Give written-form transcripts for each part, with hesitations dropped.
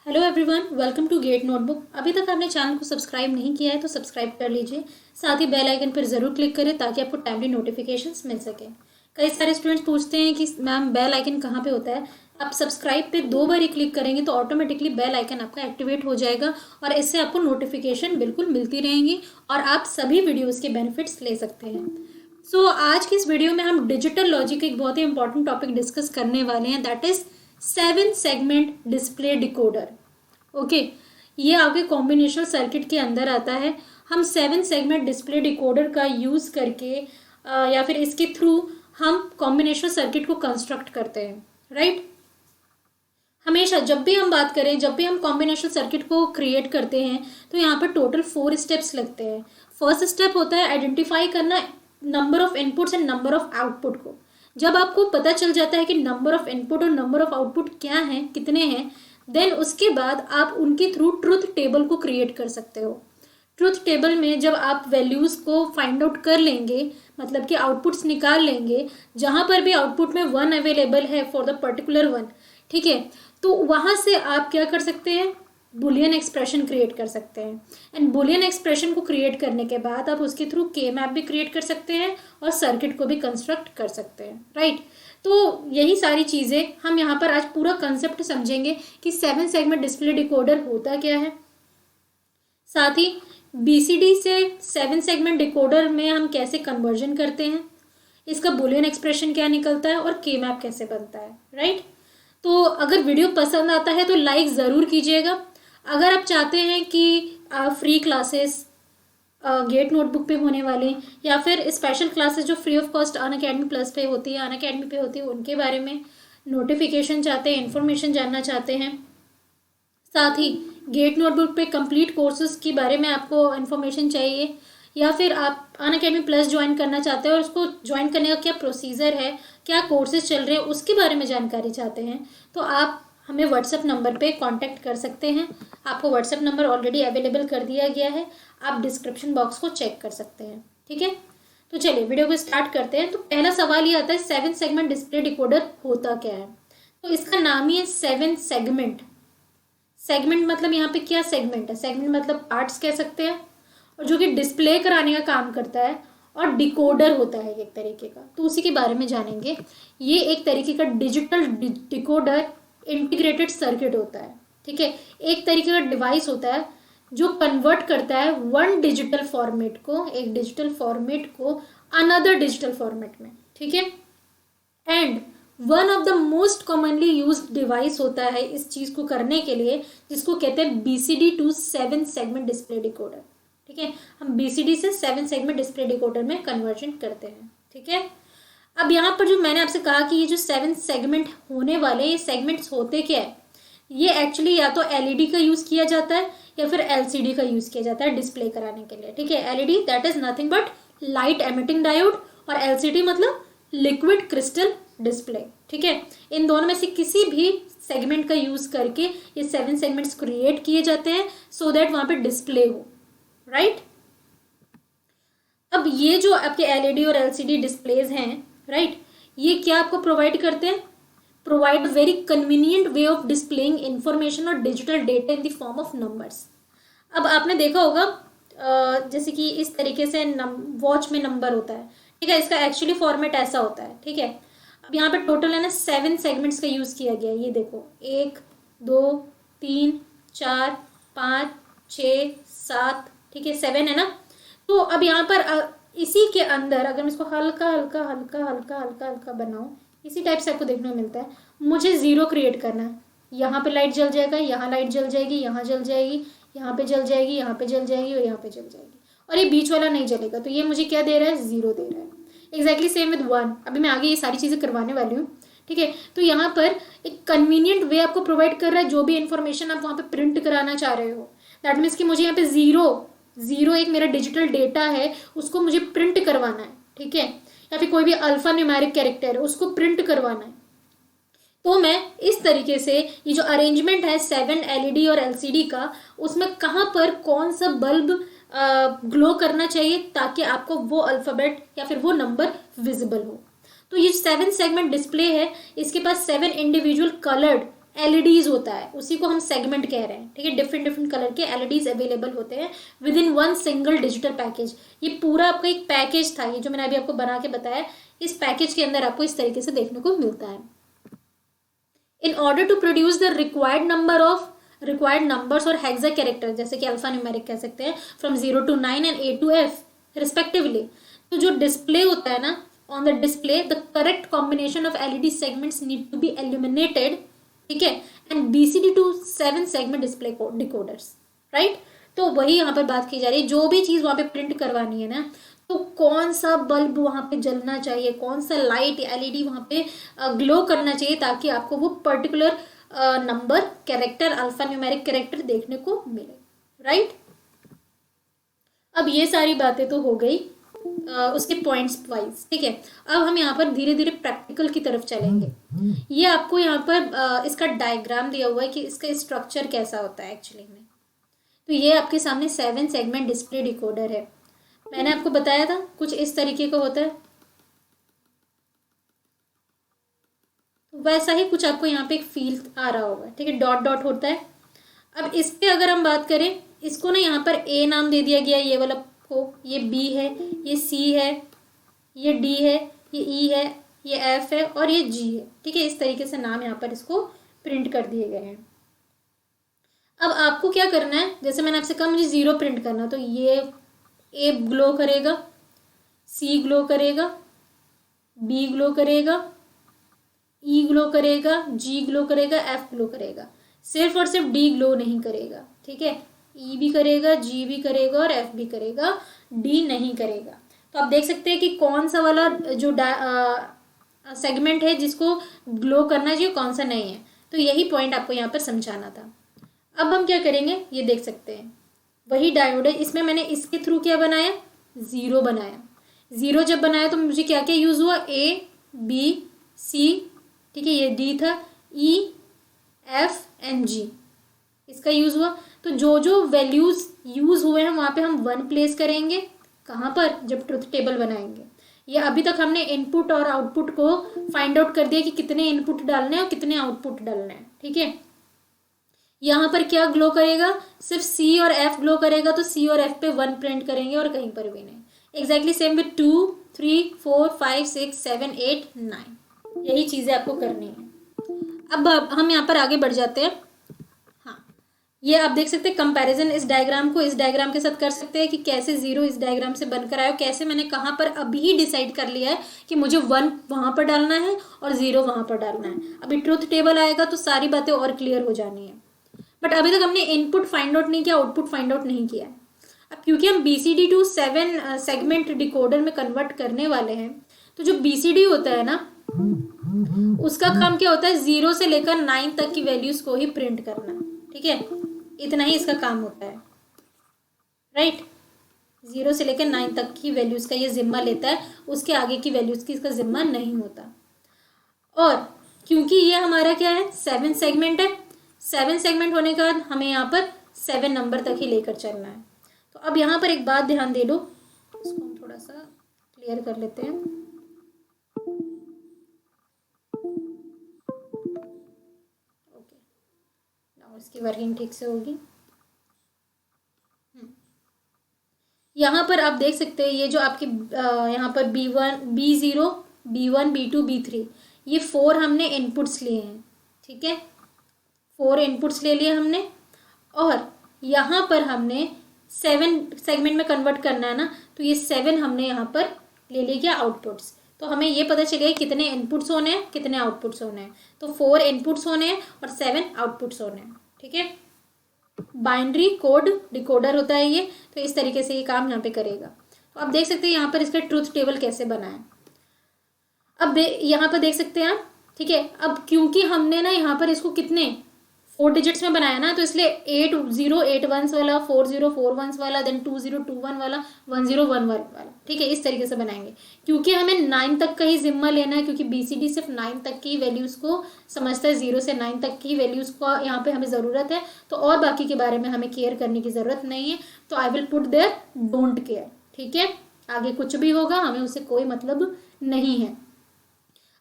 Hello everyone, welcome to GATE notebook. अभी तक आपने चैनल को सब्सक्राइब नहीं किया है तो सब्सक्राइब कर लीजिए। साथ ही बेल आइकन पर ज़रूर क्लिक करें ताकि आपको टाइमली नोटिफिकेशंस मिल सके। कई सारे स्टूडेंट्स पूछते हैं कि मैम बेल आइकन कहाँ पे होता है। आप सब्सक्राइब पे 2 बार ही क्लिक करेंगे तो ऑटोमेटिकली बेल आइकन आपका एक्टिवेट हो जाएगा और इससे आपको नोटिफिकेशन बिल्कुल मिलती रहेंगी और आप सभी वीडियोज़ के बेनिफिट्स ले सकते हैं। आज की इस वीडियो में हम डिजिटल लॉजिक एक बहुत ही इंपॉर्टेंट टॉपिक डिस्कस करने वाले हैं, that is 7 segment display decoder. Okay, ये आपके कॉम्बिनेशनल सर्किट के अंदर आता है। हम 7 सेगमेंट डिस्प्ले डिकोडर का यूज़ करके या फिर इसके थ्रू हम कॉम्बिनेशनल सर्किट को कंस्ट्रक्ट करते हैं, राइट। हमेशा जब भी हम बात करें, जब भी हम कॉम्बिनेशनल सर्किट को क्रिएट करते हैं तो यहाँ पर टोटल 4 स्टेप्स लगते हैं। फर्स्ट स्टेप होता है आइडेंटिफाई करना number of inputs and number of output को। जब आपको पता चल जाता है कि नंबर ऑफ इनपुट और नंबर ऑफ आउटपुट क्या हैं, कितने हैं, देन उसके बाद आप उनके थ्रू ट्रुथ टेबल को क्रिएट कर सकते हो। ट्रुथ टेबल में जब आप वैल्यूज़ को फाइंड आउट कर लेंगे, मतलब कि आउटपुट्स निकाल लेंगे, जहाँ पर भी आउटपुट में 1 अवेलेबल है फॉर द पर्टिकुलर 1, ठीक है, तो वहाँ से आप क्या कर सकते हैं, बुलियन एक्सप्रेशन क्रिएट कर सकते हैं। एंड बुलियन एक्सप्रेशन को क्रिएट करने के बाद आप उसके थ्रू के मैप भी क्रिएट कर सकते हैं और सर्किट को भी कंस्ट्रक्ट कर सकते हैं, राइट। तो यही सारी चीज़ें हम यहाँ पर आज पूरा कंसेप्ट समझेंगे कि 7 सेगमेंट डिस्प्ले डिकोडर होता क्या है। साथ ही बीसीडी से 7 सेगमेंट डिकोडर में हम कैसे कन्वर्जन करते हैं, इसका बुलियन एक्सप्रेशन क्या निकलता है और के मैप कैसे बनता है, राइट। तो अगर वीडियो पसंद आता है तो लाइक ज़रूर कीजिएगा। अगर आप चाहते हैं कि फ्री क्लासेस गेट नोटबुक पे होने वाली या फिर स्पेशल क्लासेस जो free of cost Unacademy plus पे होती है, अनअकैडमी पे होती है, उनके बारे में नोटिफिकेशन चाहते हैं, इन्फॉर्मेशन जानना चाहते हैं, साथ ही गेट नोटबुक पे कंप्लीट कोर्सेज के बारे में आपको इन्फॉर्मेशन चाहिए, या फिर आप अनअकैडमी प्लस ज्वाइन करना चाहते हैं और उसको ज्वाइन करने का क्या प्रोसीजर है, क्या कोर्सेज चल रहे हैं, उसके बारे में जानकारी चाहते हैं, तो आप हमें व्हाट्सएप नंबर पे कांटेक्ट कर सकते हैं। आपको व्हाट्सएप नंबर ऑलरेडी अवेलेबल कर दिया गया है, आप डिस्क्रिप्शन बॉक्स को चेक कर सकते हैं, ठीक है। तो चलिए वीडियो को स्टार्ट करते हैं। तो पहला सवाल ये आता है 7 सेगमेंट डिस्प्ले डिकोडर होता क्या है। तो इसका नाम ही है 7 सेगमेंट। सेगमेंट मतलब यहाँ पे क्या सेगमेंट है, सेगमेंट मतलब पार्ट्स कह सकते हैं, और जो कि डिस्प्ले कराने का काम करता है, और डिकोडर होता है एक तरीके का, तो उसी के बारे में जानेंगे। ये एक तरीके का डिजिटल डिकोडर इंटीग्रेटेड सर्किट होता है, ठीक है। एक तरीके का डिवाइस होता है जो कन्वर्ट करता है वन डिजिटल फॉर्मेट को, एक डिजिटल फॉर्मेट को अनदर डिजिटल फॉर्मेट में, ठीक है। And one of the most commonly use device होता है इस चीज़ को करने के लिए, जिसको कहते हैं BCD to 7 segment display decoder, ठीक है। हम BCD से 7 सेगमेंट डिस्प्ले डिकोडर में कन्वर्जन करते हैं, ठीक है। अब यहाँ पर जो मैंने आपसे कहा कि ये जो 7 सेगमेंट होने वाले, ये सेगमेंट्स होते क्या है, ये एक्चुअली या तो LED का यूज़ किया जाता है या फिर LCD का यूज़ किया जाता है डिस्प्ले कराने के लिए, ठीक है। LED that is nothing but light emitting diode, और LCD मतलब लिक्विड क्रिस्टल डिस्प्ले, ठीक है। इन दोनों में से किसी भी सेगमेंट का यूज़ करके ये 7 सेगमेंट्स क्रिएट किए जाते हैं सो दैट वहाँ पे डिस्प्ले हो, राइट। अब ये जो आपके LED और LCD डिस्प्लेज हैं, राइट, ये क्या आपको प्रोवाइड करते हैं, provide very convenient way of displaying information और digital data in the form of numbers. अब आपने देखा होगा जैसे कि इस तरीके से वॉच में नंबर होता है, ठीक है, इसका एक्चुअली फॉर्मेट ऐसा होता है, ठीक है। अब यहाँ पे टोटल है ना 7 सेगमेंट्स का यूज़ किया गया है, ये देखो 1 2 3 4 5 6 7, ठीक है, 7 है ना। तो अब यहाँ पर इसी के अंदर अगर मैं इसको हल्का हल्का हल्का हल्का हल्का हल्का बनाऊँ, इसी टाइप से आपको देखने को मिलता है। मुझे 0 क्रिएट करना है, यहाँ पे लाइट जल जाएगा, यहाँ लाइट जल जाएगी, यहाँ जल जाएगी, यहाँ पे जल जाएगी, यहाँ पे जल जाएगी और यहाँ पे जल जाएगी, और ये बीच वाला नहीं जलेगा, तो ये मुझे क्या दे रहा है, 0 दे रहा है। Exactly same with 1। अभी मैं आगे ये सारी चीज़ें करवाने वाली हूँ, ठीक है। तो यहाँ पर एक कन्वीनियंट वे आपको प्रोवाइड कर रहा है, जो भी इन्फॉर्मेशन आप वहाँ पे प्रिंट कराना चाह रहे हो, दैट मीन्स कि मुझे यहाँ पे 0 एक मेरा डिजिटल डेटा है, उसको मुझे प्रिंट करवाना है, ठीक है, या फिर कोई भी अल्फा न्यूमेरिक कैरेक्टर है उसको प्रिंट करवाना है। तो मैं इस तरीके से ये जो अरेंजमेंट है 7 LED और LCD का, उसमें कहाँ पर कौन सा बल्ब ग्लो करना चाहिए ताकि आपको वो अल्फ़ाबेट या फिर वो नंबर विजिबल हो। तो ये 7 सेगमेंट डिस्प्ले है, इसके पास 7 इंडिविजुअल कलर्ड एलईडीज होता है, उसी को हम सेगमेंट कह रहे हैं, ठीक है। डिफरेंट डिफरेंट कलर के एलईडीज अवेलेबल होते हैं with in one single digital package. ये पूरा आपका एक पैकेज था, ये जो मैंने अभी आपको बना के बताया, इस पैकेज के अंदर आपको इस तरीके से देखने को मिलता है। In order to produce the required numbers और हेक्सा कैरेक्टर, जैसे कि अल्फा न्यूमेरिक कह सकते हैं, from 0 to 9 and A to F respectively. तो जो डिस्प्ले होता है ना, on the display the correct combination of LED segments need to be illuminated, ठीक है, and BCD to 7 segment display decoders, right. तो वही यहाँ पर बात की जा रही है, जो भी चीज़ वहाँ पे प्रिंट करवानी है ना, तो कौन सा बल्ब वहाँ पे जलना चाहिए, कौन सा लाइट एलईडी वहाँ पे ग्लो करना चाहिए, ताकि आपको वो particular number character, alpha numeric character देखने को मिले, राइट। अब ये सारी बातें तो हो गई उसके पॉइंट्स वाइज, ठीक है। अब हम यहाँ पर धीरे धीरे प्रैक्टिकल की तरफ चलेंगे। ये आपको यहाँ पर इसका डायग्राम दिया हुआ है कि इसका स्ट्रक्चर कैसा होता है एक्चुअली में। तो ये आपके सामने 7 सेगमेंट डिस्प्ले डिकोडर है। मैंने आपको बताया था कुछ इस तरीके का होता है, वैसा ही कुछ आपको यहाँ पे एक फील आ रहा होगा, ठीक है, डॉट डॉट होता है। अब इस पे अगर हम बात करें, इसको ना यहाँ पर ए नाम दे दिया गया, ये वाला को, ये बी है, ये सी है, ये डी है, ये ई है, ये एफ है और ये जी है, ठीक है। इस तरीके से नाम यहाँ पर इसको प्रिंट कर दिए गए हैं। अब आपको क्या करना है, जैसे मैंने आपसे कहा मुझे 0 प्रिंट करना, तो ये ए ग्लो करेगा, सी ग्लो करेगा, बी ग्लो करेगा, ई ग्लो करेगा, जी ग्लो करेगा, एफ ग्लो करेगा। सिर्फ और सिर्फ डी ग्लो नहीं करेगा, ठीक है। ई भी करेगा, जी भी करेगा और एफ भी करेगा, डी नहीं करेगा। तो आप देख सकते हैं कि कौन सा वाला जो सेगमेंट है जिसको ग्लो करना चाहिए, कौन सा नहीं है। तो यही पॉइंट आपको यहाँ पर समझाना था। अब हम क्या करेंगे, ये देख सकते हैं वही डायोड है, इसमें मैंने इसके थ्रू क्या बनाया, 0 बनाया। 0 जब बनाया तो मुझे क्या क्या यूज़ हुआ, A B C, ठीक है, ये D था, E F and G इसका यूज़ हुआ। तो जो जो वैल्यूज़ यूज़ हुए हैं वहाँ पे हम 1 प्लेस करेंगे, कहाँ पर, जब ट्रुथ टेबल बनाएंगे। ये अभी तक हमने इनपुट और आउटपुट को फाइंड आउट कर दिया कि कितने इनपुट डालने हैं और कितने आउटपुट डालने हैं, ठीक है। यहाँ पर क्या ग्लो करेगा, सिर्फ C और F ग्लो करेगा, तो C और F पे 1 प्रिंट करेंगे और कहीं पर भी नहीं। एग्जैक्टली सेम विथ 2 3 4 5 6 7 8 9, यही चीज़ें आपको करनी है। अब हम यहाँ पर आगे बढ़ जाते हैं। हाँ, ये आप देख सकते हैं कंपैरिजन, इस डायग्राम को इस डायग्राम के साथ कर सकते हैं कि कैसे 0 इस डायग्राम से बनकर आया, कैसे मैंने कहाँ पर अभी डिसाइड कर लिया है कि मुझे 1 वहाँ पर डालना है और 0 वहाँ पर डालना है। अभी ट्रुथ टेबल आएगा तो सारी बातें और क्लियर हो जानी है। बट अभी तक हमने इनपुट फाइंड आउट नहीं किया, आउटपुट फाइंड आउट नहीं किया है। अब क्योंकि हम BCD to 7 सेगमेंट डिकोडर में कन्वर्ट करने वाले हैं, तो जो BCD होता है ना, उसका काम क्या होता है, 0 से लेकर 9 तक की वैल्यूज को ही प्रिंट करना, ठीक है। इतना ही इसका काम होता है, राइट। 0 से लेकर 9 तक की वैल्यूज का ये जिम्मा लेता है, उसके आगे की वैल्यूज की इसका जिम्मा नहीं होता। और क्योंकि ये हमारा क्या है, 7 सेगमेंट है, 7 सेगमेंट होने के बाद हमें यहाँ पर 7 नंबर तक ही लेकर चलना है। तो अब यहाँ पर एक बात ध्यान दे दो, इसको हम थोड़ा सा क्लियर कर लेते हैं। ओके, नाउ इसकी वर्किंग ठीक से होगी। यहाँ पर आप देख सकते हैं ये जो आपके यहाँ पर B1 B0 B1 B2 B3, ये 4 हमने इनपुट्स लिए हैं, ठीक है। 4 इनपुट्स ले लिए हमने, और यहाँ पर हमने 7 सेगमेंट में कन्वर्ट करना है ना, तो ये 7 हमने यहाँ पर ले लिए क्या, आउटपुट्स। तो हमें ये पता चलेगा कितने इनपुट्स होने हैं, कितने आउटपुट्स होने हैं। तो 4 इनपुट्स होने हैं और 7 आउटपुट्स होने हैं, ठीक है। बाइनरी कोड डिकोडर होता है ये, तो इस तरीके से ये काम यहाँ पे करेगा। तो आप देख सकते हैं यहाँ पर इसका ट्रूथ टेबल कैसे बना है। अब यहाँ पर देख सकते हैं आप, ठीक है। अब क्योंकि हमने ना यहाँ पर इसको कितने 4 डिजिट्स में बनाया ना, तो इसलिए 8 0 8 1s वाला, 4 0 4 1s वाला, देन 2 0 2 1 वाला, 1 0 1 1 वाला, ठीक है। इस तरीके से बनाएंगे क्योंकि हमें 9 तक का ही जिम्मा लेना है, क्योंकि BCD सिर्फ 9 तक की वैल्यूज़ को समझता है, 0 से 9 तक की वैल्यूज़ को यहाँ पे हमें ज़रूरत है। तो और बाकी के बारे में हमें केयर करने की ज़रूरत नहीं है। तो I will put there don't care, ठीक है। आगे कुछ भी होगा हमें उससे कोई मतलब नहीं है।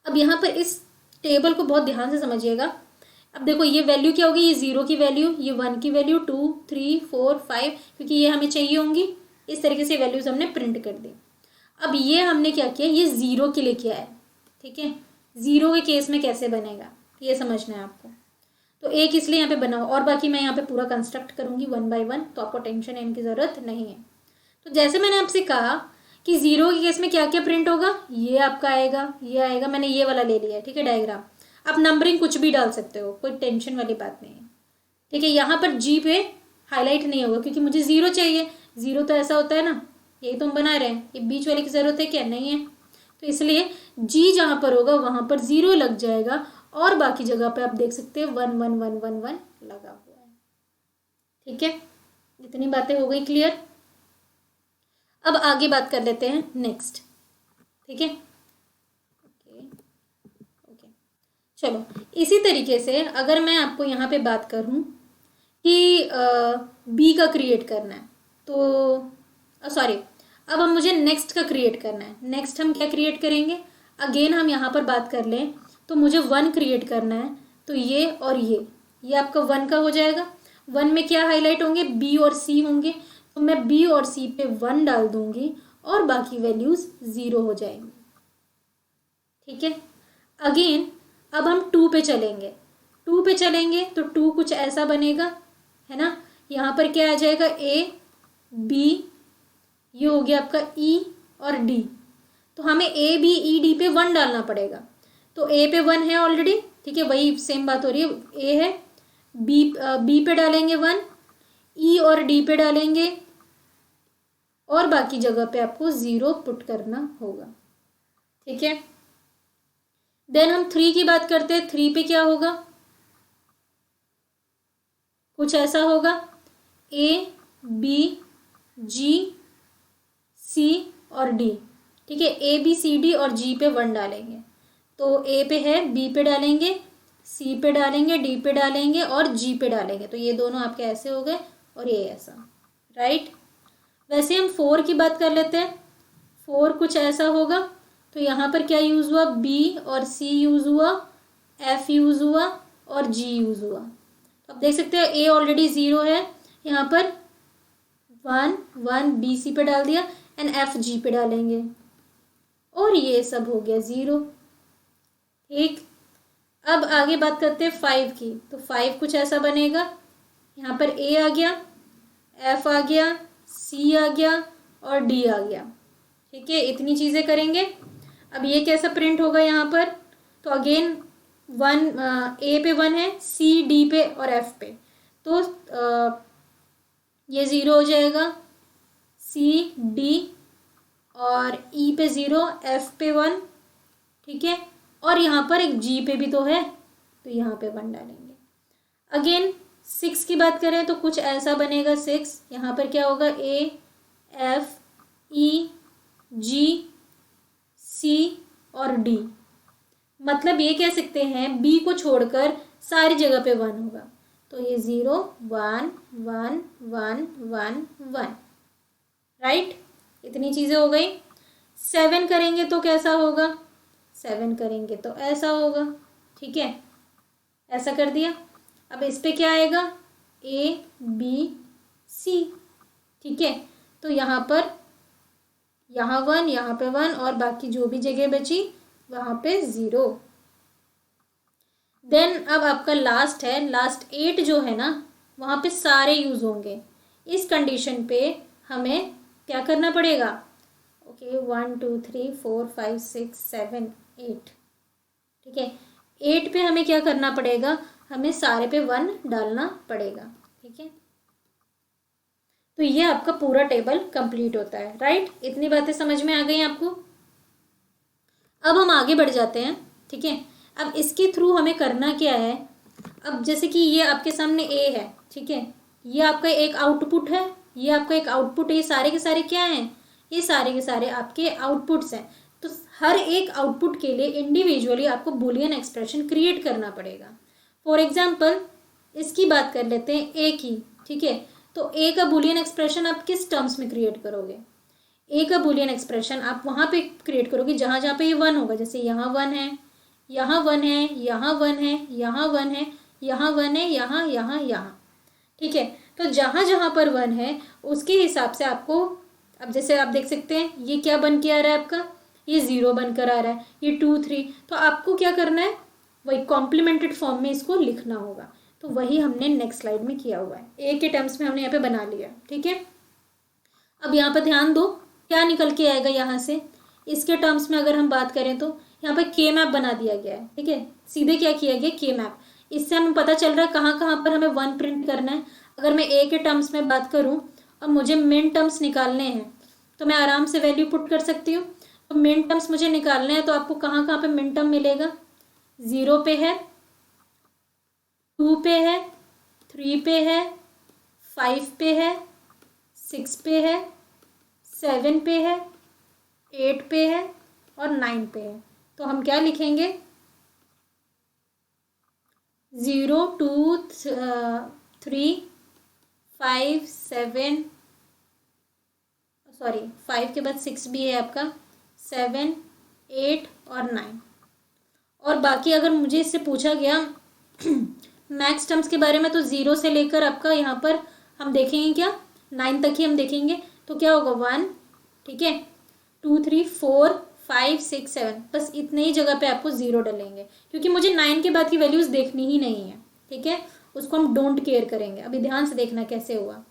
अब यहाँ पर इस टेबल को बहुत ध्यान से समझिएगा। अब देखो ये वैल्यू क्या होगी, ये 0 की वैल्यू, ये 1 की वैल्यू, 2 3 4 5, क्योंकि ये हमें चाहिए होंगी। इस तरीके से वैल्यूज हमने प्रिंट कर दी। अब ये हमने क्या किया, ये 0 के लिए किया है, ठीक है। 0 के केस में कैसे बनेगा ये समझना है आपको। तो एक इसलिए यहाँ पे बना, और बाकी मैं यहाँ पे पूरा कंस्ट्रक्ट करूँगी 1 बाय 1, तो आपको टेंशन लेने की ज़रूरत नहीं है। तो जैसे मैंने आपसे कहा कि 0 के केस में क्या क्या प्रिंट होगा, ये आपका आएगा, ये आएगा, मैंने ये वाला ले लिया है, ठीक है, डायग्राम। आप नंबरिंग कुछ भी डाल सकते हो, कोई टेंशन वाली बात नहीं है, ठीक है। यहाँ पर जी पे हाईलाइट नहीं होगा क्योंकि मुझे 0 चाहिए। 0 तो ऐसा होता है ना, यही तो हम बना रहे हैं, ये बीच वाले की ज़रूरत है क्या, नहीं है। तो इसलिए जी जहाँ पर होगा वहाँ पर 0 लग जाएगा, और बाकी जगह पे आप देख सकते हैं 1 1 1 1 1 लगा हुआ है, ठीक है। इतनी बातें हो गई क्लियर। अब आगे बात कर लेते हैं नेक्स्ट, ठीक है। ओके, चलो इसी तरीके से अगर मैं आपको यहाँ पे बात करूँ कि बी का क्रिएट करना है, तो सॉरी, अब हम मुझे नेक्स्ट का क्रिएट करना है। नेक्स्ट हम क्या क्रिएट करेंगे, अगेन हम यहाँ पर बात कर लें तो मुझे 1 क्रिएट करना है, तो ये और ये आपका 1 का हो जाएगा। 1 में क्या हाईलाइट होंगे, बी और सी होंगे, तो मैं बी और सी पे 1 डाल दूंगी और बाकी वैल्यूज 0 हो जाएंगी, ठीक है। अगेन अब हम 2 पे चलेंगे। 2 पे चलेंगे तो 2 कुछ ऐसा बनेगा, है ना। यहाँ पर क्या आ जाएगा, ए बी, ये हो गया आपका ई और डी। तो हमें ए बी ई डी पे 1 डालना पड़ेगा। तो ए पे 1 है ऑलरेडी, ठीक है, वही सेम बात हो रही है, ए है, बी पे डालेंगे 1, ई और डी पे डालेंगे, और बाकी जगह पे आपको 0 पुट करना होगा, ठीक है। देन हम 3 की बात करते हैं। 3 पे क्या होगा, कुछ ऐसा होगा, ए बी जी सी और डी, ठीक है। ए बी सी डी और जी पे 1 डालेंगे, तो ए पे है, बी पे डालेंगे, सी पे डालेंगे, डी पे डालेंगे और जी पे डालेंगे। तो ये दोनों आपके ऐसे हो गए और ये ऐसा, राइट। वैसे हम 4 की बात कर लेते हैं। 4 कुछ ऐसा होगा, तो यहाँ पर क्या यूज़ हुआ, बी और सी यूज़ हुआ, एफ यूज़ हुआ और जी यूज़ हुआ। तो आप देख सकते हैं ए ऑलरेडी 0 है, यहाँ पर 1 1 बी सी पे डाल दिया एंड एफ जी पे डालेंगे, और ये सब हो गया 0, ठीक। अब आगे बात करते हैं 5 की। तो 5 कुछ ऐसा बनेगा, यहाँ पर ए आ गया, एफ आ गया, सी आ गया और डी आ गया, ठीक है। इतनी चीज़ें करेंगे। अब ये कैसा प्रिंट होगा यहाँ पर, तो अगेन 1 ए पे 1 है, सी डी पे और एफ पे, तो ये 0 हो जाएगा, सी डी और ई पे 0, एफ पे 1, ठीक है। और यहाँ पर एक जी पे भी तो है, तो यहाँ पे 1 डालेंगे। अगेन 6 की बात करें तो कुछ ऐसा बनेगा। 6 यहाँ पर क्या होगा, ए एफ ई जी सी और डी, मतलब ये कह सकते हैं बी को छोड़कर सारी जगह पे 1 होगा। तो ये 0 1 1 1 1 1, राइट। इतनी चीज़ें हो गई। 7 करेंगे तो कैसा होगा, 7 करेंगे तो ऐसा होगा, ठीक है, ऐसा कर दिया। अब इस पे क्या आएगा, ए बी सी, ठीक है। तो यहाँ पर यहाँ 1, यहाँ पे 1 और बाकी जो भी जगह बची वहाँ पे 0। देन अब आपका लास्ट है, लास्ट 8 जो है ना, वहाँ पे सारे यूज़ होंगे। इस कंडीशन पे हमें क्या करना पड़ेगा, ओके 1 2 3 4 5 6 7 8, ठीक है। 8 पे हमें क्या करना पड़ेगा, हमें सारे पे 1 डालना पड़ेगा, ठीक है। तो ये आपका पूरा टेबल कंप्लीट होता है, राइट। इतनी बातें समझ में आ गई आपको। अब हम आगे बढ़ जाते हैं, ठीक है। अब इसके थ्रू हमें करना क्या है, अब जैसे कि ये आपके सामने ए है, ठीक है, ये आपका एक आउटपुट है, ये आपका एक आउटपुट है, ये सारे के सारे क्या हैं, ये सारे के सारे आपके आउटपुट्स हैं। तो हर एक आउटपुट के लिए इंडिविजुअली आपको बूलियन एक्सप्रेशन क्रिएट करना पड़ेगा। फॉर एग्जाम्पल इसकी बात कर लेते हैं ए की, ठीक है। तो ए का बूलियन एक्सप्रेशन आप किस टर्म्स में क्रिएट करोगे, ए का बूलियन एक्सप्रेशन आप वहाँ पे क्रिएट करोगे जहाँ पे ये 1 होगा। जैसे यहाँ 1 है, यहाँ 1 है, यहाँ 1 है, यहाँ 1 है, यहाँ 1 है, यहाँ यहाँ यहाँ, ठीक है। तो जहाँ जहाँ पर 1 है उसके हिसाब से आपको, अब जैसे आप देख सकते हैं ये क्या बन के आ रहा है आपका, ये 0 बनकर आ रहा है, ये 2 3, तो आपको क्या करना है, वही कॉम्प्लीमेंटेड फॉर्म में इसको लिखना होगा। तो वही हमने नेक्स्ट स्लाइड में किया हुआ है, ए के टर्म्स में हमने यहाँ पे बना लिया, ठीक है। अब यहाँ पर ध्यान दो क्या निकल के आएगा यहाँ से, इसके टर्म्स में अगर हम बात करें तो यहाँ पर के मैप बना दिया गया है, ठीक है। सीधे क्या किया गया, के मैप। इससे हमें पता चल रहा है कहाँ कहाँ पर हमें 1 प्रिंट करना है। अगर मैं ए के टर्म्स में बात करूँ और मुझे मिन टर्म्स निकालने हैं तो मैं आराम से वैल्यू पुट कर सकती हूँ। तो मिन टर्म्स मुझे निकालने हैं तो आपको कहाँ कहाँ पे मिन टर्म मिलेगा, 0 पे है, 2 पे है, 3 पे है, 5 पे है, 6 पे है, 7 पे है, 8 पे है और 9 पे है। तो हम क्या लिखेंगे, 0 2 3 5 7, सॉरी 5 के बाद 6 भी है आपका, 7 8 और 9। और बाकी अगर मुझे इससे पूछा गया मैक्स टर्म्स के बारे में तो 0 से लेकर आपका यहाँ पर हम देखेंगे क्या, 9 तक ही हम देखेंगे। तो क्या होगा 1, ठीक है, 2 3 4 5 6 7, बस इतने ही जगह पे आपको 0 डालेंगे क्योंकि मुझे 9 के बाद की वैल्यूज़ देखनी ही नहीं है, ठीक है। उसको हम डोंट केयर करेंगे। अभी ध्यान से देखना कैसे हुआ।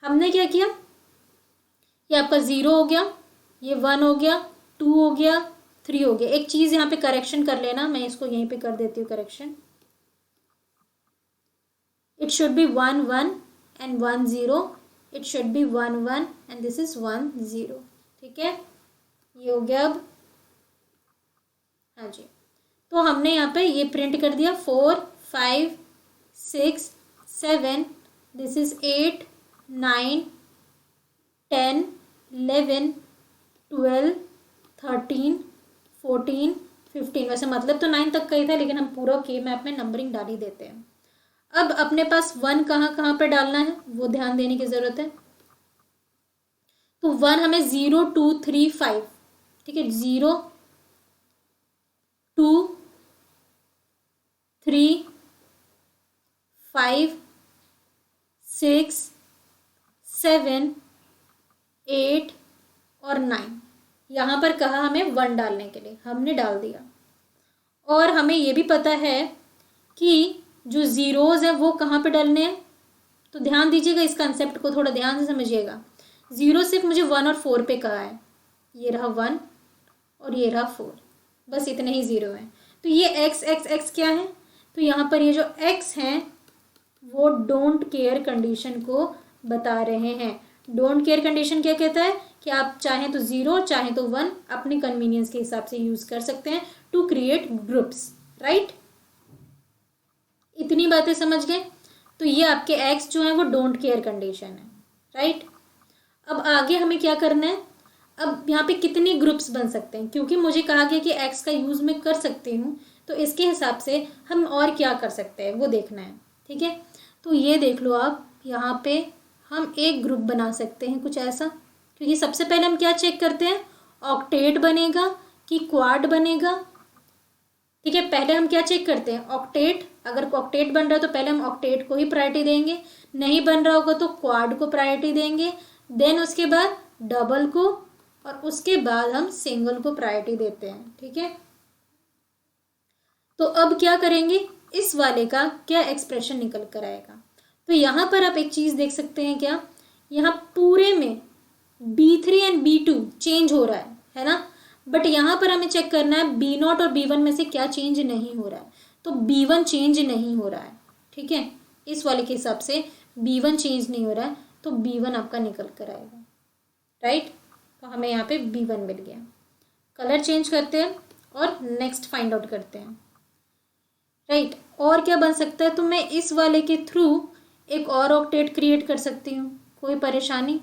हमने क्या किया, ये आपका 0 हो गया, ये 1 हो गया, 2 हो गया, 3 हो गया। एक चीज़ यहाँ पे करेक्शन कर लेना, मैं इसको यहीं पे कर देती हूँ correction. It should be 1 1 and 1 0, it should be 1 1 and this is 1 0, ठीक है। ये हो गया अब, हाँ जी। तो हमने यहाँ पे ये प्रिंट कर दिया 4 5 6 7, दिस इज 8 9 10 11 12 13 14 15। वैसे मतलब तो 9 तक का ही था लेकिन हम पूरा के मैप में नंबरिंग डाल ही देते हैं। अब अपने पास 1 कहाँ कहाँ पे डालना है वो ध्यान देने की ज़रूरत है। तो 1 हमें 0 2 3 5, ठीक है, 0 2 3 5 6 7 8 और 9। यहाँ पर कहा हमें 1 डालने के लिए, हमने डाल दिया। और हमें ये भी पता है कि जो ज़ीरोज़ हैं वो कहाँ पे डालने हैं। तो ध्यान दीजिएगा, इस कंसेप्ट को थोड़ा ध्यान से समझिएगा। 0 सिर्फ मुझे 1 और 4 पे कहा है, ये रहा 1 और ये रहा 4, बस इतने ही 0 हैं। तो ये x x x क्या है, तो यहाँ पर ये जो x हैं वो डोंट केयर कंडीशन को बता रहे हैं। डोंट केयर कंडीशन क्या कहता है कि आप चाहें तो 0 चाहें तो 1 अपने कन्वीनियंस के हिसाब से यूज़ कर सकते हैं टू क्रिएट ग्रुप्स, राइट। इतनी बातें समझ गए। तो ये आपके x जो है वो डोंट केयर कंडीशन है, राइट। अब आगे हमें क्या करना है, अब यहाँ पे कितनी ग्रुप्स बन सकते हैं, क्योंकि मुझे कहा गया कि x का यूज़ मैं कर सकती हूँ तो इसके हिसाब से हम और क्या कर सकते हैं वो देखना है, ठीक है। तो ये देख लो आप, यहाँ पे हम एक ग्रुप बना सकते हैं कुछ ऐसा, क्योंकि सबसे पहले हम क्या चेक करते हैं, ऑक्टेट बनेगा कि क्वाड बनेगा, ठीक है। पहले हम क्या चेक करते हैं, ऑक्टेट। अगर ऑक्टेट बन रहा है तो पहले हम ऑक्टेट को ही प्रायोरिटी देंगे, नहीं बन रहा होगा तो क्वाड को प्रायोरिटी देंगे, देन उसके बाद डबल को, और उसके बाद हम सिंगल को प्रायोरिटी देते हैं, ठीक है। तो अब क्या करेंगे, इस वाले का क्या एक्सप्रेशन निकल कर आएगा। तो यहाँ पर आप एक चीज़ देख सकते हैं, क्या यहाँ पूरे में B3 एंड B2 चेंज हो रहा है ना। बट यहाँ पर हमें चेक करना है B0 और B1 में से क्या चेंज नहीं हो रहा है। तो B1 चेंज नहीं हो रहा है, ठीक है। इस वाले के हिसाब से B1 चेंज नहीं हो रहा है तो B1 आपका निकल कर आएगा, राइट। तो हमें यहाँ पे B1 मिल गया। कलर चेंज करते हैं और नेक्स्ट फाइंड आउट करते हैं, राइट। और क्या बन सकता है, तो मैं इस वाले के थ्रू एक और ऑक्टेट क्रिएट कर सकती हूँ, कोई परेशानी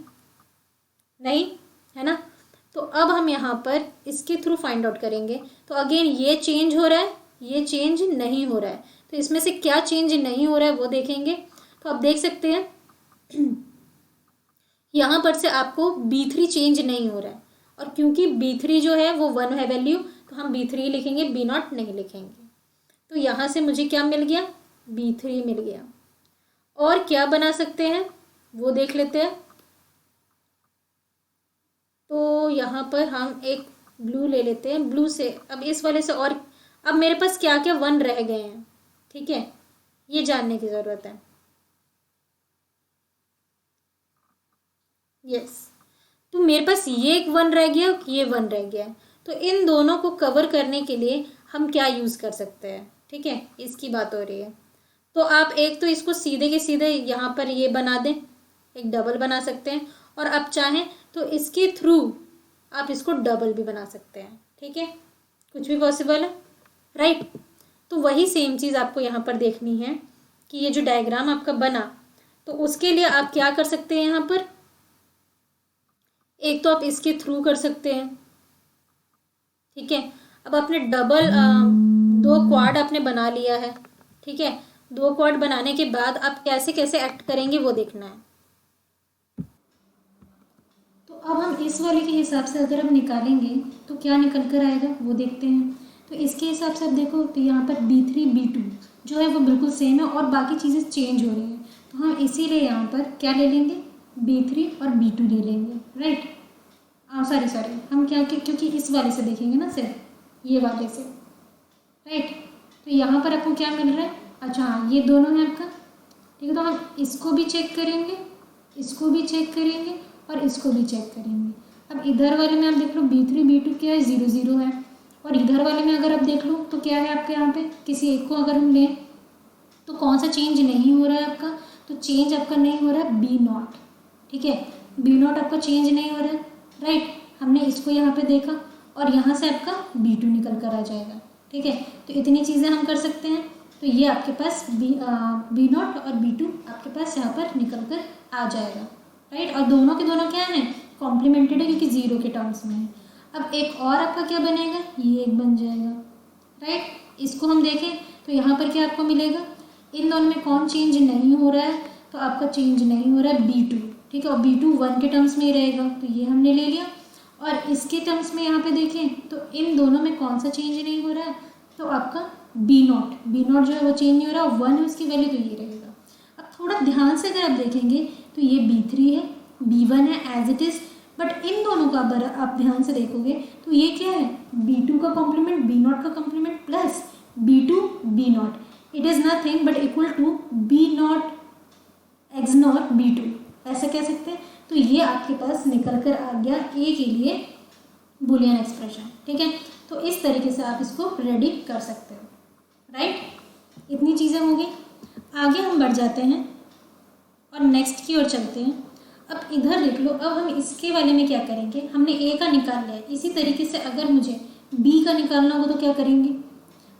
नहीं है ना। तो अब हम यहाँ पर इसके थ्रू फाइंड आउट करेंगे। तो अगेन ये चेंज हो रहा है, ये चेंज नहीं हो रहा है, तो इसमें से क्या चेंज नहीं हो रहा है वो देखेंगे। तो आप देख सकते हैं यहाँ पर से आपको B3 चेंज नहीं हो रहा है, और क्योंकि B3 जो है वो 1 है वैल्यू, तो हम B3 लिखेंगे, B0 नहीं लिखेंगे। तो यहाँ से मुझे क्या मिल गया, B3 मिल गया। और क्या बना सकते हैं वो देख लेते हैं। तो यहाँ पर हम एक ब्लू ले लेते हैं। ब्लू से अब इस वाले से, और अब मेरे पास क्या क्या 1 रह गए हैं, ठीक है, ये जानने की ज़रूरत है। यस, तो मेरे पास ये एक 1 रह गया, ये 1 रह गया। तो इन दोनों को कवर करने के लिए हम क्या यूज़ कर सकते हैं, ठीक है, इसकी बात हो रही है। तो आप एक तो इसको सीधे के सीधे यहाँ पर ये बना दें, एक डबल बना सकते हैं, और आप चाहें तो इसके थ्रू आप इसको डबल भी बना सकते हैं, ठीक है, कुछ भी पॉसिबल है, राइट। तो वही सेम चीज़ आपको यहाँ पर देखनी है कि ये जो डायग्राम आपका बना, तो उसके लिए आप क्या कर सकते हैं यहाँ पर, एक तो आप इसके थ्रू कर सकते हैं, ठीक है। अब आपने डबल 2 क्वाड आपने बना लिया है, ठीक है। 2 क्वाड बनाने के बाद आप कैसे कैसे एक्ट करेंगे वो देखना है। तो अब हम इस वाले के हिसाब से अगर हम निकालेंगे तो क्या निकल कर आएगा वो देखते हैं। तो इसके हिसाब से आप देखो तो यहाँ पर B3 B2 जो है वो बिल्कुल सेम है और बाकी चीज़ें चेंज हो रही हैं। तो हम इसीलिए यहाँ पर क्या ले लेंगे, B3 और B2 ले लेंगे, राइट। सॉरी हम क्या, क्योंकि इस वाले से देखेंगे ना, सिर्फ ये वाले से, राइट। तो यहाँ पर आपको क्या मिल रहा है, अच्छा हाँ ये दोनों है आपका, ठीक है। तो हम इसको भी चेक करेंगे, इसको भी चेक करेंगे और इसको भी चेक करेंगे। अब इधर वाले में आप देख लो B3 B2 क्या है, 0 0 है, और इधर वाले में अगर आप देख लो तो क्या है आपके यहाँ पे, किसी एक को अगर हम लें तो कौन सा चेंज नहीं हो रहा है आपका, तो चेंज आपका नहीं हो रहा है B0, ठीक है, B0 आपका चेंज नहीं हो रहा है, राइट। हमने इसको यहाँ पे देखा और यहाँ से आपका B2 निकल कर आ जाएगा, ठीक है। तो इतनी चीज़ें हम कर सकते हैं। तो ये आपके पास B0 और B2 आपके पास यहाँ पर निकल कर आ जाएगा, राइट। और दोनों के दोनों क्या है, कॉम्प्लीमेंटेड है क्योंकि 0 के टर्म्स में है। अब एक और आपका क्या बनेगा, ये एक बन जाएगा, राइट। इसको हम देखें तो यहाँ पर क्या आपको मिलेगा, इन दोनों में कौन चेंज नहीं हो रहा है, तो आपका चेंज नहीं हो रहा है B2, ठीक है, और B2 1 के टर्म्स में ही रहेगा, तो ये हमने ले लिया। और इसके टर्म्स में यहाँ पे देखें तो इन दोनों में कौन सा चेंज नहीं हो रहा है, तो आपका B0 जो है वो चेंज नहीं हो रहा, 1 है उसकी वैल्यू, तो ये रहेगा। अब थोड़ा ध्यान से अगर आप देखेंगे तो ये B3 है, B1 है एज इट इज़, बट इन दोनों का अगर आप ध्यान से देखोगे तो ये क्या है, B2 का कॉम्प्लीमेंट B0 का complement plus B2 B0, it is nothing but equal to B0 XNOR B2, ऐसा कह सकते हैं। तो ये आपके पास निकल कर आ गया ए के लिए बुलियन एक्सप्रेशन, ठीक है। तो इस तरीके से आप इसको रेडी कर सकते हो, राइट। इतनी चीज़ें होंगी, आगे हम बढ़ जाते हैं और नेक्स्ट की ओर चलते हैं। अब इधर देख लो, अब हम इसके वाले में क्या करेंगे, हमने ए का निकाल लिया है, इसी तरीके से अगर मुझे बी का निकालना हो तो क्या करेंगे,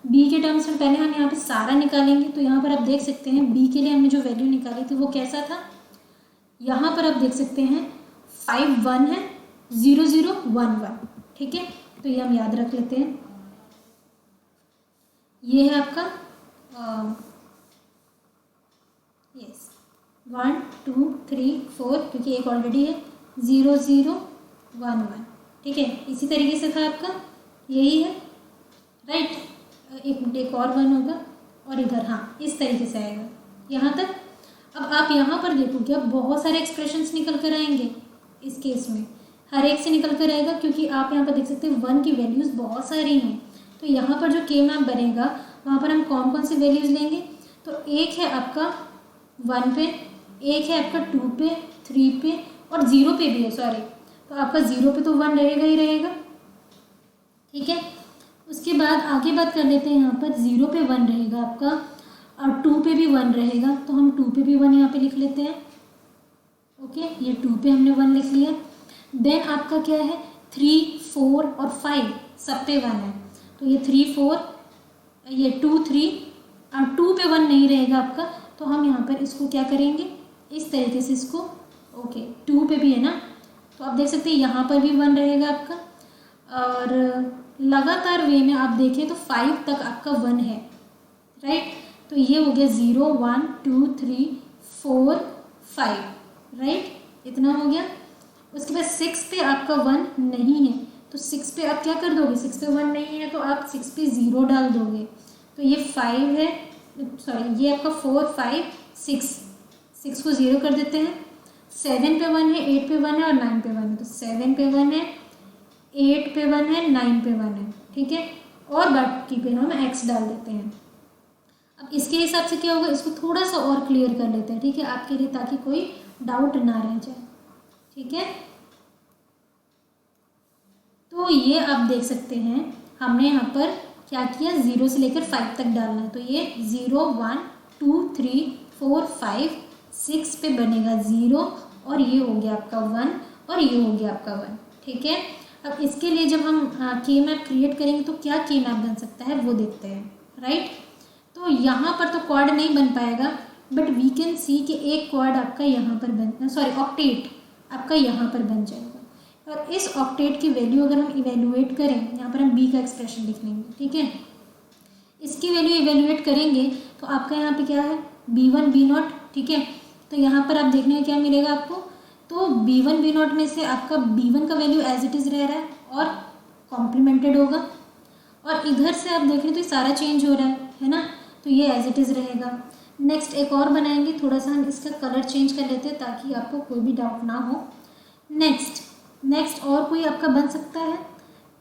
बी के टर्म्स में पहले हम यहाँ पे सारा निकालेंगे। तो यहाँ पर आप देख सकते हैं बी के लिए हमने जो वैल्यू निकाली थी वो कैसा था, यहाँ पर आप देख सकते हैं 5 1 है, 0 0 1 1, ठीक है। तो ये हम याद रख लेते हैं, ये है आपका यस 1 2 3 4, क्योंकि एक ऑलरेडी है, 0 0 1 1, ठीक है। इसी तरीके से था आपका, यही है, राइट। एक और 1 होगा और इधर हाँ इस तरीके से आएगा यहाँ तक। अब आप यहाँ पर देखोगे अब बहुत सारे एक्सप्रेशंस निकल कर आएंगे, इस केस में हर एक से निकल कर आएगा, क्योंकि आप यहाँ पर देख सकते हैं 1 की वैल्यूज़ बहुत सारी हैं। तो यहाँ पर जो के मैप बनेगा वहाँ पर हम कौन कौन सी वैल्यूज़ लेंगे, तो एक है आपका 1 पे, एक है आपका 2 पे, 3 पे और 0 पे भी है, सॉरी। तो आपका 0 पे तो 1 रहेगा ही रहेगा, ठीक है। उसके बाद आगे बात कर लेते हैं, यहाँ पर 0 पे 1 रहेगा आपका और 2 पे भी 1 रहेगा, तो हम 2 पे भी 1 यहाँ पे लिख लेते हैं, ओके। ये 2 पे हमने 1 लिख लिया। देन आपका क्या है 3 4 और 5 सब पे 1 है, तो ये 3 4, ये 2 3 और 2 पे 1 नहीं रहेगा आपका, तो हम यहाँ पर इसको क्या करेंगे, इस तरीके से इसको, ओके 2 पे भी है ना, तो आप देख सकते हैं यहाँ पर भी 1 रहेगा आपका, और लगातार वे में आप देखें तो 5 तक आपका 1 है, राइट। तो ये हो गया 0 1 2 3 4 5, राइट, इतना हो गया। उसके बाद 6 पे आपका 1 नहीं है, तो 6 पे आप क्या कर दोगे, 6 पे 1 नहीं है तो आप 6 पे 0 डाल दोगे, तो ये 5 है सॉरी ये आपका 4 5 6, 6 को 0 कर देते हैं। 7 पे 1 है, 8 पे 1 है और 9 पे 1 है, तो 7 पे 1 है, 8 पे 1 है, 9 पे 1 है, ठीक है। और बाकी पे हम x डाल देते हैं। अब इसके हिसाब से क्या होगा, इसको थोड़ा सा और क्लियर कर लेते हैं, ठीक है, आपके लिए, ताकि कोई डाउट ना रह जाए, ठीक है। तो ये आप देख सकते हैं हमने यहाँ पर क्या किया, 0 से लेकर 5 तक डालना है, तो ये 0 1 2 3 4 5 6 पे बनेगा 0 और ये हो गया आपका 1 और ये हो गया आपका 1, ठीक है। अब इसके लिए जब हम के मैप क्रिएट करेंगे तो क्या के मैप बन सकता है वो देखते हैं, राइट। तो यहाँ पर तो क्वाड नहीं बन पाएगा, बट वी कैन सी कि एक क्वाड आपका यहाँ पर बन, सॉरी ऑक्टेट आपका यहाँ पर बन जाएगा। और इस ऑक्टेट की वैल्यू अगर हम इवेल्युएट करें, यहाँ पर हम बी का एक्सप्रेशन लिख लेंगे, ठीक है। इसकी वैल्यू इवेल्युएट करेंगे तो आपका यहाँ पे क्या है, b1 b0, ठीक है। तो यहाँ पर आप देखने में क्या मिलेगा आपको, तो b1 b0 में से आपका b1 का वैल्यू एज इट इज़ रह रहा है और कॉम्प्लीमेंटेड होगा, और इधर से आप देख रहे हैं तो सारा चेंज हो रहा है ना, तो ये एज इट इज़ रहेगा। नेक्स्ट एक और बनाएंगे, थोड़ा सा हम इसका कलर चेंज कर लेते हैं ताकि आपको कोई भी डाउट ना हो। नेक्स्ट और कोई आपका बन सकता है,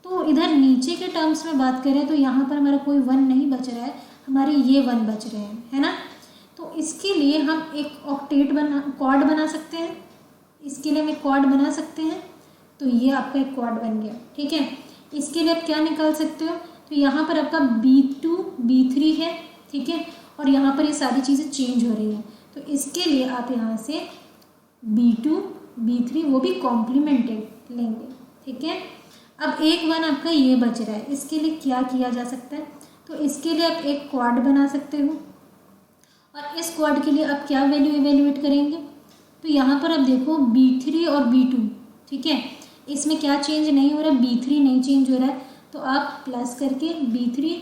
तो इधर नीचे के टर्म्स में बात करें तो यहाँ पर हमारा कोई 1 नहीं बच रहा है, हमारे ये 1 बच रहे हैं, है ना। तो इसके लिए हम एक ऑक्टेट क्वाड बना सकते हैं, इसके लिए हम एक क्वाड बना सकते हैं, तो ये आपका एक क्वाड बन गया, ठीक है। इसके लिए आप क्या निकाल सकते हो, तो यहाँ पर आपका b2 b3 है, ठीक है, और यहाँ पर ये सारी चीज़ें चेंज हो रही हैं, तो इसके लिए आप यहाँ से b2 b3 वो भी कॉम्प्लीमेंटेड लेंगे, ठीक है। अब एक 1 आपका ये बच रहा है, इसके लिए क्या किया जा सकता है, तो इसके लिए आप एक क्वाड बना सकते हो, और इस क्वाड के लिए आप क्या वैल्यू इवेल्युएट करेंगे, तो यहाँ पर आप देखो b3 और b2, ठीक है, इसमें क्या चेंज नहीं हो रहा है, b3 नहीं चेंज हो रहा है, तो आप प्लस करके b3,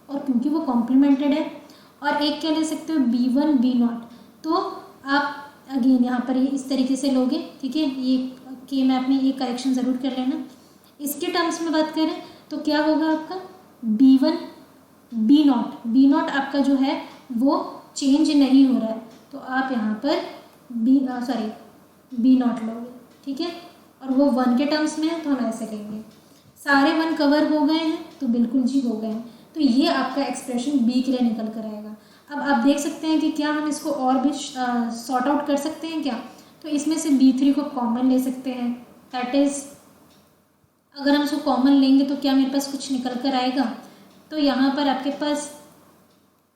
और क्योंकि वो कॉम्प्लीमेंटेड है, और एक क्या ले सकते हो b1 b0, तो आप अगेन यहाँ पर ये इस तरीके से लोगे, ठीक है। ये के मैप में ये करेक्शन ज़रूर कर लेना। इसके टर्म्स में बात करें तो क्या होगा आपका b1 b0 आपका जो है वो चेंज नहीं हो रहा है, तो आप यहाँ पर b0 लोगे, ठीक है, और वो 1 के टर्म्स में है तो हम ऐसे लेंगे। सारे 1 कवर हो गए हैं तो बिल्कुल जी हो गए हैं, तो ये आपका एक्सप्रेशन बी के लिए निकल कर आएगा। अब आप देख सकते हैं कि क्या हम इसको और भी सॉर्ट आउट कर सकते हैं क्या, तो इसमें से b3 को कॉमन ले सकते हैं, दैट इज़ अगर हम इसको कॉमन लेंगे तो क्या मेरे पास कुछ निकल कर आएगा, तो यहाँ पर आपके पास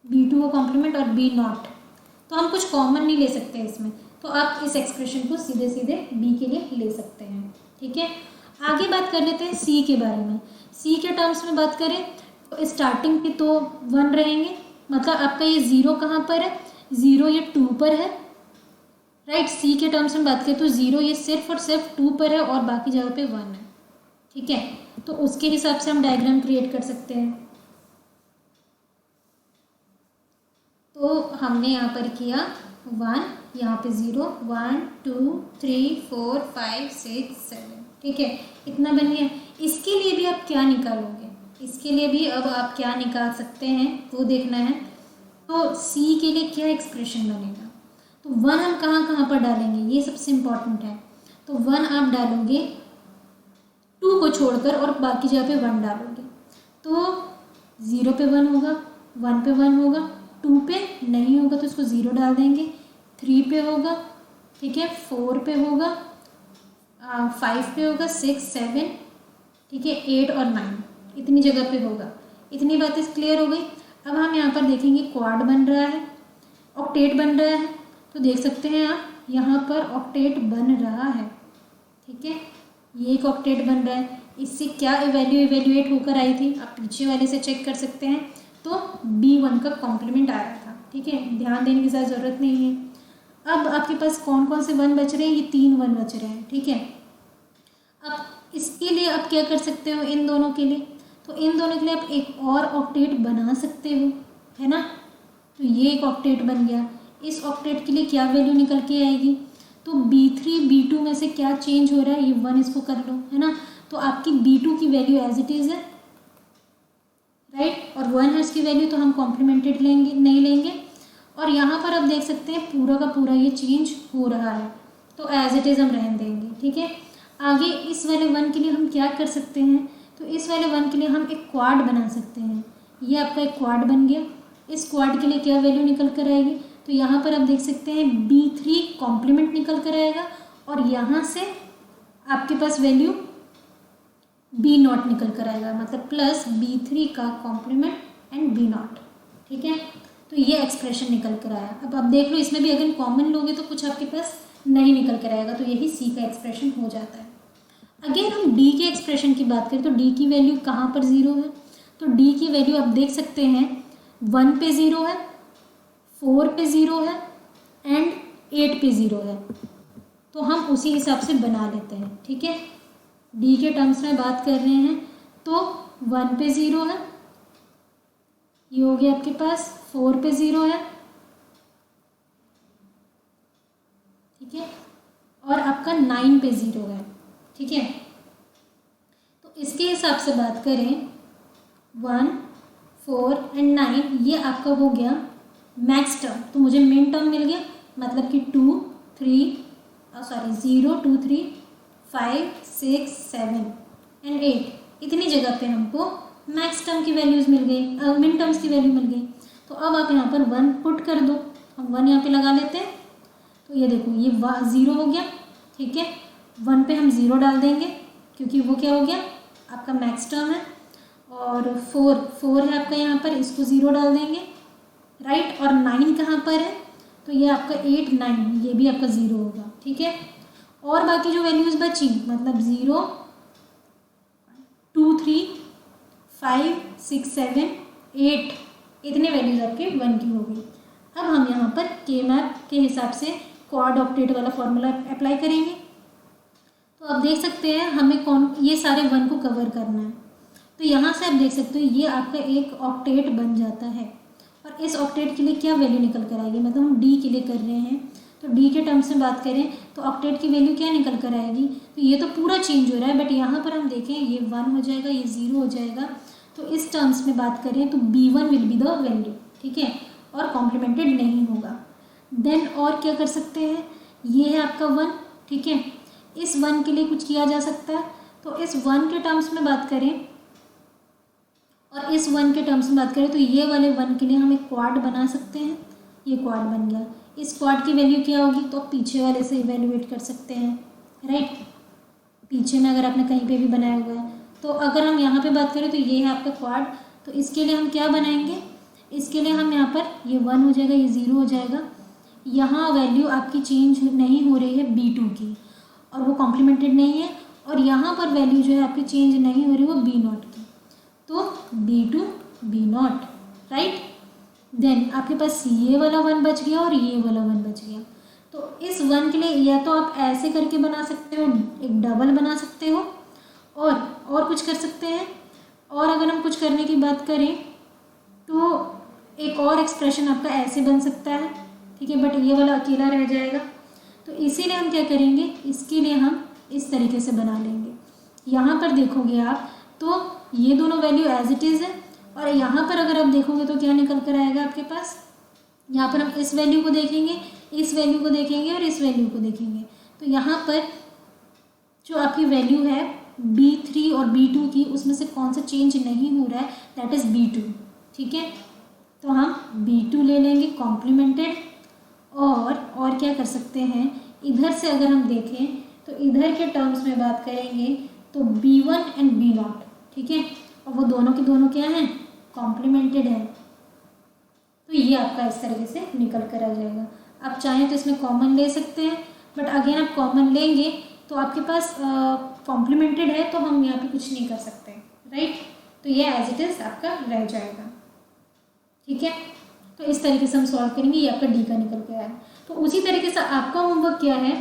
b2 को कॉम्प्लीमेंट और b0, तो हम कुछ कॉमन नहीं ले सकते इसमें, तो आप इस एक्सप्रेशन को सीधे सीधे b के लिए ले सकते हैं, ठीक है। आगे बात कर लेते हैं c के बारे में। c के टर्म्स में बात करें तो स्टार्टिंग के तो 1 रहेंगे, मतलब आपका ये 0 कहाँ पर है, 0 ये 2 पर है, राइट। c के टर्म्स में बात करें तो 0 ये सिर्फ और सिर्फ 2 पर है और बाकी जगह पे 1 है, ठीक है। तो उसके हिसाब से हम डायग्राम क्रिएट कर सकते हैं। तो हमने यहाँ पर किया 1, यहाँ पे 0 1 2 3 4 5 6 7, ठीक है, इतना बन गया। इसके लिए भी आप क्या निकालोगे, इसके लिए भी अब आप क्या निकाल सकते हैं वो देखना है। तो c के लिए क्या एक्सप्रेशन बनेगा, तो 1 हम कहाँ कहाँ पर डालेंगे, ये सबसे इम्पॉर्टेंट है। तो 1 आप डालोगे 2 को छोड़कर और बाकी जगह पे 1 डालोगे, तो 0 पे 1 होगा, 1 पे 1 होगा, 2 पे नहीं होगा तो इसको 0 डाल देंगे, 3 पे होगा, ठीक है, 4 पे होगा, 5 पे होगा, 6 7, ठीक है, 8 और 9, इतनी जगह पे होगा। इतनी बातें क्लियर हो गई। अब हम यहाँ पर देखेंगे क्वाड बन रहा है, ऑक्टेट बन रहा है, तो देख सकते हैं आप यहाँ पर ऑक्टेट बन रहा है, ठीक है, ये एक ऑक्टेट बन रहा है। इससे क्या वैल्यू इवेल्युएट होकर आई थी, आप पीछे वाले से चेक कर सकते हैं, तो b1 का कॉम्प्लीमेंट आया था, ठीक है, ध्यान देने की ज़्यादा ज़रूरत नहीं है। अब आपके पास कौन कौन से 1 बच रहे हैं, ये 3 1 बच रहे हैं, ठीक है। अब इसके लिए आप क्या कर सकते हो, इन दोनों के लिए, तो इन दोनों के लिए आप एक और ऑक्टेट बना सकते हो, है ना। तो ये एक ऑक्टेट बन गया। इस ऑक्टेट के लिए क्या वैल्यू निकल के आएगी, तो b3 b2 में से क्या चेंज हो रहा है, ये 1 इसको कर लो, है ना, तो आपकी b2 की वैल्यू एज इट इज़ है, राइट। और 1 है उसकी वैल्यू, तो हम कॉम्प्लीमेंटेड लेंगे नहीं लेंगे। और यहाँ पर आप देख सकते हैं पूरा का पूरा ये चेंज हो रहा है, तो एज इट इज़ हम रहने देंगे, ठीक है। आगे इस वाले 1 के लिए हम क्या कर सकते हैं, तो इस वाले 1 के लिए हम एक क्वाड बना सकते हैं। ये आपका एक क्वाड बन गया। इस क्वाड के लिए क्या वैल्यू निकल कर आएगी, तो यहाँ पर आप देख सकते हैं B3 कॉम्प्लीमेंट निकल कर आएगा, और यहाँ से आपके पास वैल्यू B0 निकल कर आएगा, मतलब प्लस B3 का कॉम्प्लीमेंट एंड B0, ठीक है। तो ये एक्सप्रेशन निकल कर आया। अब आप देख लो, इसमें भी अगर कॉमन लोगे तो कुछ आपके पास नहीं निकल कर आएगा, तो यही C का एक्सप्रेशन हो जाता है। अगेन हम D के एक्सप्रेशन की बात करें तो D की वैल्यू कहाँ पर 0 है, तो D की वैल्यू आप देख सकते हैं 1 पे 0 है, 4 पे 0 है एंड 8 पे 0 है। तो हम उसी हिसाब से बना लेते हैं, ठीक है। D के टर्म्स में बात कर रहे हैं तो 1 पे 0 है, ये हो गया आपके पास, 4 पे 0 है, ठीक है, और आपका 9 पे 0 है, ठीक है। तो इसके हिसाब से बात करें 1, 4 एंड 9, ये आपका हो गया मैक्स टर्म। तो मुझे मिन टर्म मिल गया, मतलब कि 0, 2, 3, 5, 6, 7 एंड 8, इतनी जगह पे हमको मैक्स टर्म की वैल्यूज़ मिल गई, मिन टर्म्स की वैल्यू मिल गई। तो अब आप यहाँ पर 1 पुट कर दो, हम 1 यहाँ पे लगा लेते हैं। तो ये देखो ये 0 हो गया, ठीक है। 1 पे हम 0 डाल देंगे क्योंकि वो क्या हो गया आपका मैक्स टर्म है। और 4 है आपका, यहाँ पर इसको 0 डाल देंगे, राइट। और 9 कहाँ पर है, तो ये आपका 8, 9, ये भी आपका 0 होगा, ठीक है। और बाकी जो वैल्यूज़ बची, मतलब 0, 2, 3, 5, 6, 7, 8, इतने वैल्यूज़ आपके 1 की हो गई। अब हम यहाँ पर के मैप के हिसाब से क्वाड ऑक्टेट वाला फॉर्मूला अप्लाई करेंगे। तो आप देख सकते हैं हमें ये सारे 1 को कवर करना है। तो यहाँ से आप देख सकते हो ये आपका एक ऑक्टेट बन जाता है। और इस ऑक्टेट के लिए क्या वैल्यू निकल कर आएगी, मतलब हम D के लिए कर रहे हैं, तो D के टर्म्स में बात करें तो ऑक्टेट की वैल्यू क्या निकल कर आएगी, तो ये तो पूरा चेंज हो रहा है, बट यहाँ पर हम देखें ये 1 हो जाएगा, ये 0 हो जाएगा। तो इस टर्म्स में बात करें तो B1 will be the value, ठीक है, और कॉम्प्लीमेंटेड नहीं होगा। देन और क्या कर सकते हैं, ये है आपका 1, ठीक है। इस 1 के लिए कुछ किया जा सकता है, तो इस 1 के टर्म्स में बात करें और इस 1 के टर्म्स में बात करें तो ये वाले 1 के लिए हम एक क्वाड बना सकते हैं। ये क्वाड बन गया। इस क्वाड की वैल्यू क्या होगी, तो आप पीछे वाले से इवेल्युएट कर सकते हैं, राइट। पीछे में अगर आपने कहीं पे भी बनाया हुआ है, तो अगर हम यहाँ पे बात करें तो ये है आपका क्वाड। तो इसके लिए हम क्या बनाएंगे, इसके लिए हम यहाँ पर ये 1 हो जाएगा, ये 0 हो जाएगा। यहाँ वैल्यू आपकी चेंज नहीं हो रही है B2 की, और वो कॉम्प्लीमेंटेड नहीं है। और यहाँ पर वैल्यू जो है आपकी चेंज नहीं हो रही वो B0 की, तो B2 B0, राइट। देन आपके पास ये वाला 1 बच गया और ये वाला 1 बच गया। तो इस 1 के लिए या तो आप ऐसे करके बना सकते हो, एक डबल बना सकते हो, और कुछ कर सकते हैं। और अगर हम कुछ करने की बात करें तो एक और एक्सप्रेशन आपका ऐसे बन सकता है, ठीक है, बट ये वाला अकेला रह जाएगा। तो इसीलिए हम क्या करेंगे, इसके लिए हम इस तरीके से बना लेंगे। यहाँ पर देखोगे आप तो ये दोनों वैल्यू एज इट इज़ है, और यहाँ पर अगर आप देखोगे तो क्या निकल कर आएगा आपके पास, यहाँ पर हम इस वैल्यू को देखेंगे, इस वैल्यू को देखेंगे और इस वैल्यू को देखेंगे। तो यहाँ पर जो आपकी वैल्यू है B3 और B2 की, उसमें से कौन सा चेंज नहीं हो रहा है, दैट इज़ B2, ठीक है। तो हम B2 ले लेंगे कॉम्प्लीमेंटेड। और क्या कर सकते हैं, इधर से अगर हम देखें तो इधर के टर्म्स में बात करेंगे तो B1 एंड B0, ठीक है, और वो दोनों के दोनों क्या हैं, कॉम्प्लीमेंटेड है। तो ये आपका इस तरीके से निकल कर आ जाएगा। आप चाहें तो इसमें कॉमन ले सकते हैं, बट अगेन आप कॉमन लेंगे तो आपके पास कॉम्प्लीमेंटेड है, तो हम यहाँ पे कुछ नहीं कर सकते, राइट। तो ये एज इट इज़ आपका रह जाएगा, ठीक है। तो इस तरीके से हम सॉल्व करेंगे। ये आपका D का निकल के आया है। तो उसी तरीके से आपका होमवर्क क्या है,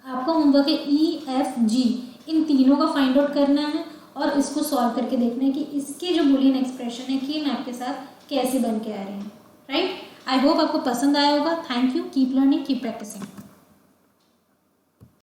आपका होमवर्क है EFG, इन तीनों का फाइंड आउट करना है और इसको सॉल्व करके देखना है कि इसके जो बूलियन एक्सप्रेशन है कि मैप के साथ कैसे बन के आ रहे हैं, राइट। आई होप आपको पसंद आया होगा। Thank you, keep learning, keep practising.